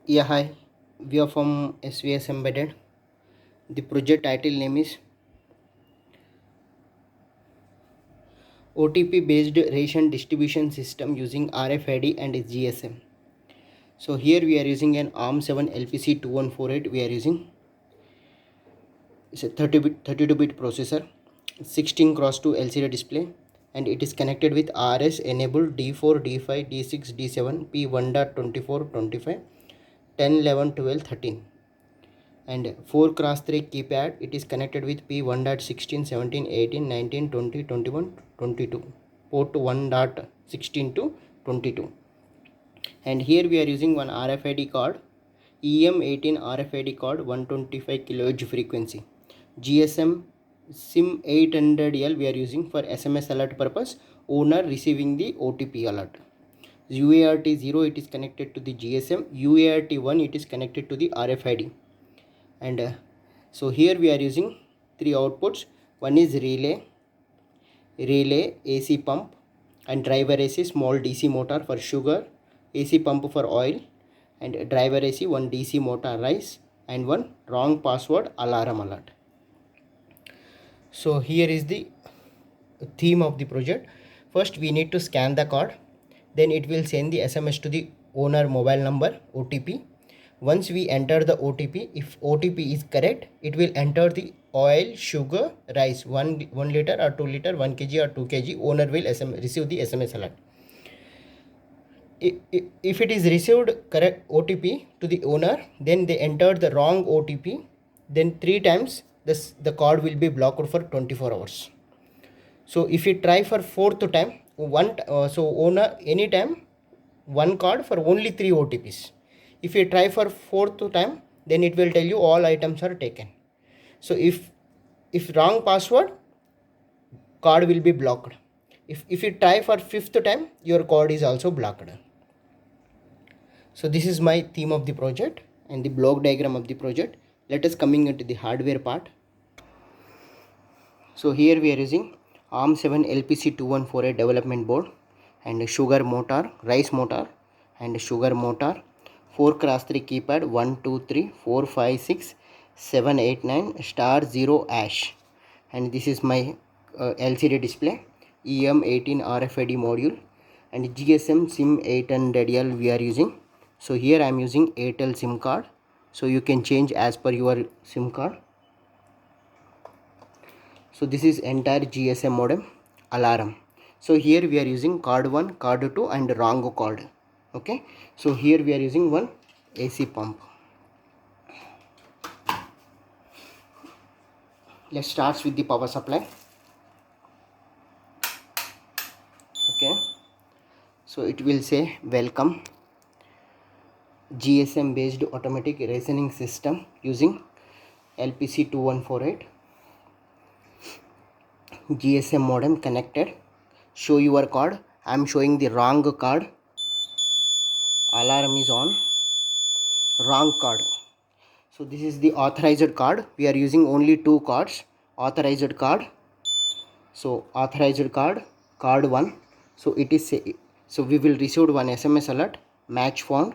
Yeah, hi. We are from SVS Embedded. The project title name is OTP based ration distribution system using RFID and GSM. So here we are using an ARM7 LPC2148. We are using it's a 32-bit processor, 16 cross 2 LCD display, and it is connected with RS enabled D4, D5, D6, D7, P1.2425, 10, 11, 12, 13. And 4 cross 3 keypad, it is connected with P1.16, 17, 18, 19, 20, 21, 22, port 1.16 to 22. And here we are using one RFID card, EM18 RFID card, 125 kHz frequency. GSM SIM 800L we are using for SMS alert purpose, owner receiving the OTP alert. UART 0 it is connected to the GSM, UART 1 it is connected to the RFID. And so here we are using three outputs. One is relay AC pump, and driver AC small DC motor for sugar, AC pump for oil, and driver AC one DC motor rice, and one wrong password alarm alert. So here is the theme of the project. First we need to scan the card, then it will send the SMS to the owner mobile number, OTP. Once we enter the OTP, if OTP is correct, it will enter the oil, sugar, rice, 1 liter or 2 liter, 1 kg or 2 kg. Owner will receive the SMS alert. If it is received correct OTP to the owner, then they entered the wrong OTP, then 3 times the card will be blocked for 24 hours. So if you try for fourth time, so owner anytime one card for only 3 OTPs. If you try for fourth time, then it will tell you all items are taken. So if wrong password, card will be blocked. If you try for fifth time, your card is also blocked. So this is my theme of the project and the block diagram of the project. Let us coming into the hardware part. So here we are using ARM7 LPC2148 development board, and a sugar motor, rice motor, and a sugar motor, 4 cross 3 keypad, 1, 2, 3, 4, 5, 6, 7, 8, 9, star 0 ash. And this is my LCD display, EM18 RFID module, and GSM SIM 800L we are using. So here I am using Airtel SIM card, so you can change as per your SIM card. So this is entire GSM modem alarm. So here we are using card 1, card 2, and wrong card. Okay, so here we are using one AC pump. Let's start with the power supply. Okay, so it will say welcome GSM based automatic rationing system using LPC2148. GSM modem connected. Show your card. I am showing the wrong card. Alarm is on. Wrong card. So this is the authorized card. We are using only 2 cards. Authorized card. So authorized card, card 1. So it is so we will receive one SMS alert. Match found.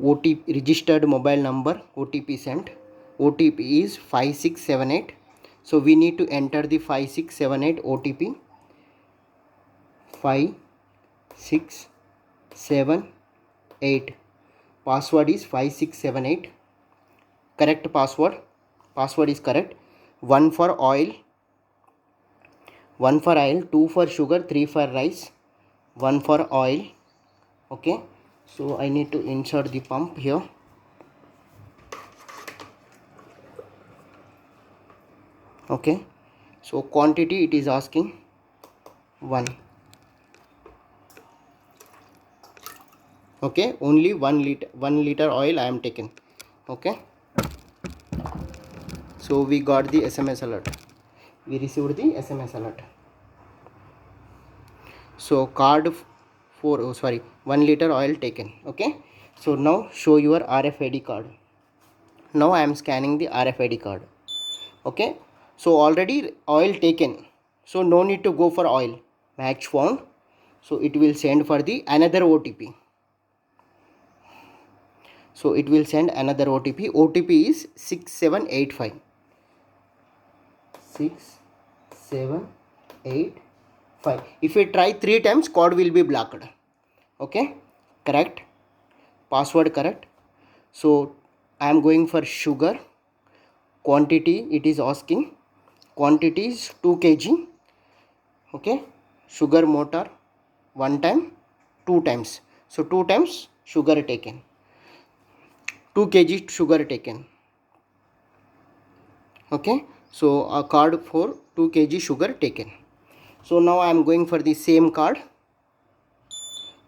OTP registered mobile number. OTP sent. OTP is 5678. So we need to enter the 5678 OTP. 5678. Password is 5678. Correct password. Password is correct. 1 for oil. 1 for oil. 2 for sugar. 3 for rice. 1 for oil. Okay. So I need to insert the pump here. Okay. So quantity it is asking 1. Okay, only 1 liter oil I am taken. Okay, so we got the SMS alert. We received the SMS alert. So card 1 liter oil taken. Okay, so now show your RFID card. Now I am scanning the RFID card. Okay, so already oil taken, so no need to go for oil. Match found. So it will send for the another OTP. So it will send another OTP. OTP is 6785. 6785. If we try 3 times, code will be blocked. Okay, correct. Password correct. So I am going for sugar. Quantity it is asking. Quantity is 2 kg. Okay, sugar motor 1 time, 2 times. So 2 times sugar taken. 2 kg sugar taken. Okay, so a card for 2 kg sugar taken. So now I am going for the same card.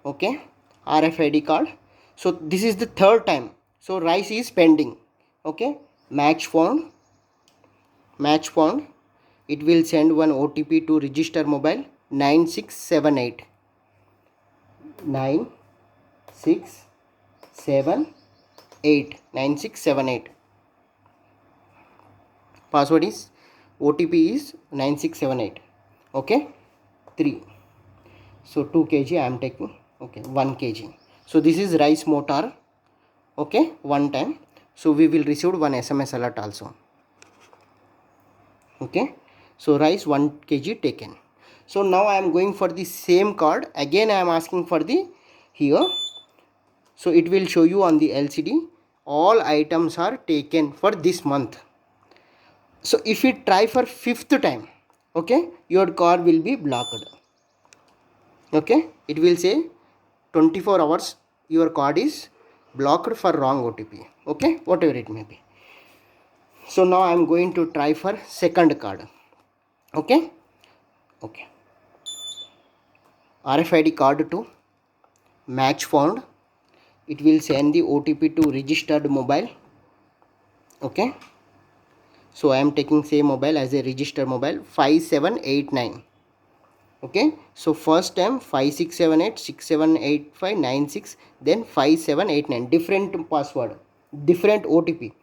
Okay, RFID card. So this is the third time. So rice is pending. Okay, match found. It will send one OTP to register mobile 9678. 9678. Password is OTP is 9678. Okay, 3. So 2 kg I am taking. Okay, 1 kg. So this is rice motor. Okay, 1 time. So we will receive one SMS alert also. Okay, so rice 1 kg taken. So now I am going for the same card. Again I am asking for the here. So it will show you on the LCD all items are taken for this month. So if you try for 5th time, okay, your card will be blocked. Okay, it will say 24 hours your card is blocked for wrong OTP. Okay, whatever it may be. So now I am going to try for second card. Okay, RFID card to match found. It will send the OTP to registered mobile. Okay, so I am taking same mobile as a registered mobile 5789. Okay, so first time 5678 678596, then 5789, different password, different OTP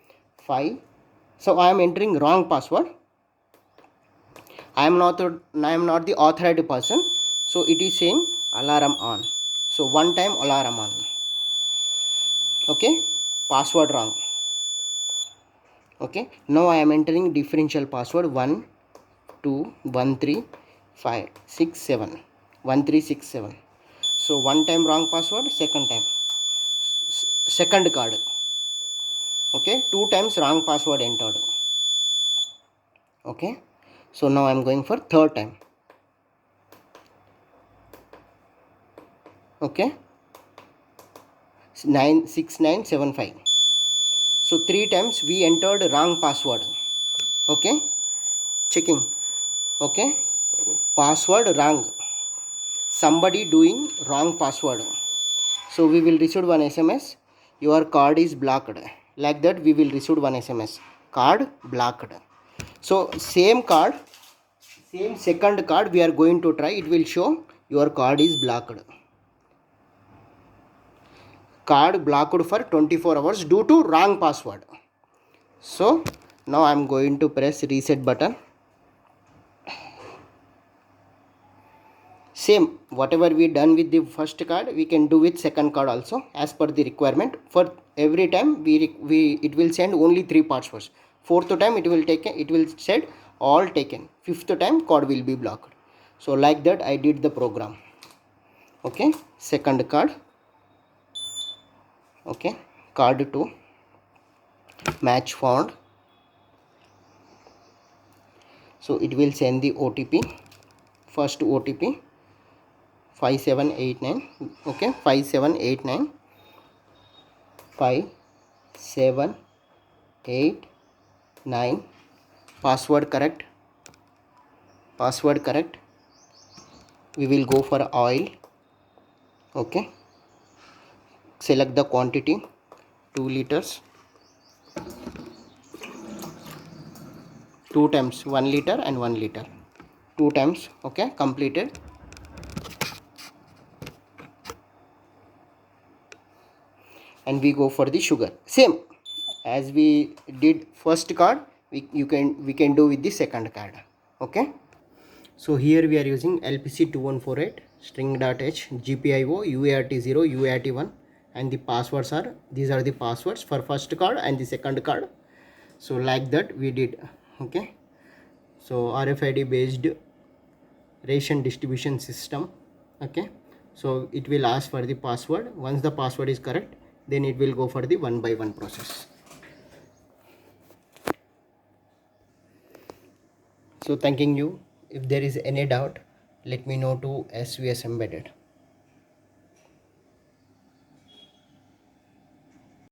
5. So I am entering wrong password. I am not the authorized person. So it is saying alarm on. So 1 time alarm on. Okay, password wrong. Okay, now I am entering differential password 1 2 1 3 5 6 7 1 3 6 7. So 1 time wrong password, second time second card. Okay, 2 times wrong password entered. Okay, so now I am going for third time. Okay, 96975. So 3 times we entered wrong password. Okay, checking. Okay, password wrong, somebody doing wrong password. So we will receive one SMS, your card is blocked. Like that we will receive one SMS, card blocked. So same card, same second card we are going to try. It will show your card is blocked. Card blocked for 24 hours due to wrong password. So now I am going to press reset button. Same, whatever we done with the first card, we can do with second card also as per the requirement. For every time it will send only 3 passwords. Fourth time it will send all taken. Fifth time card will be blocked. So like that I did the program. Okay, second card. Okay, card 2 match found. So it will send the OTP, first OTP 5789. Okay, 5789 5789. Password correct. We will go for oil. Okay, select the quantity 2 liters. 2 times 1 liter and 1 liter. 2 times. Okay, completed. And we go for the sugar. Same as we did first card, we can do with the second card. Okay, so here we are using LPC 2148 string.h GPIO UART0 UART1 and the passwords are, these are the passwords for first card and the second card. So like that we did. Okay, so RFID based ration distribution system. Okay, so it will ask for the password. Once the password is correct, then it will go for the one by one process. So thanking you. If there is any doubt, let me know to SVS Embedded.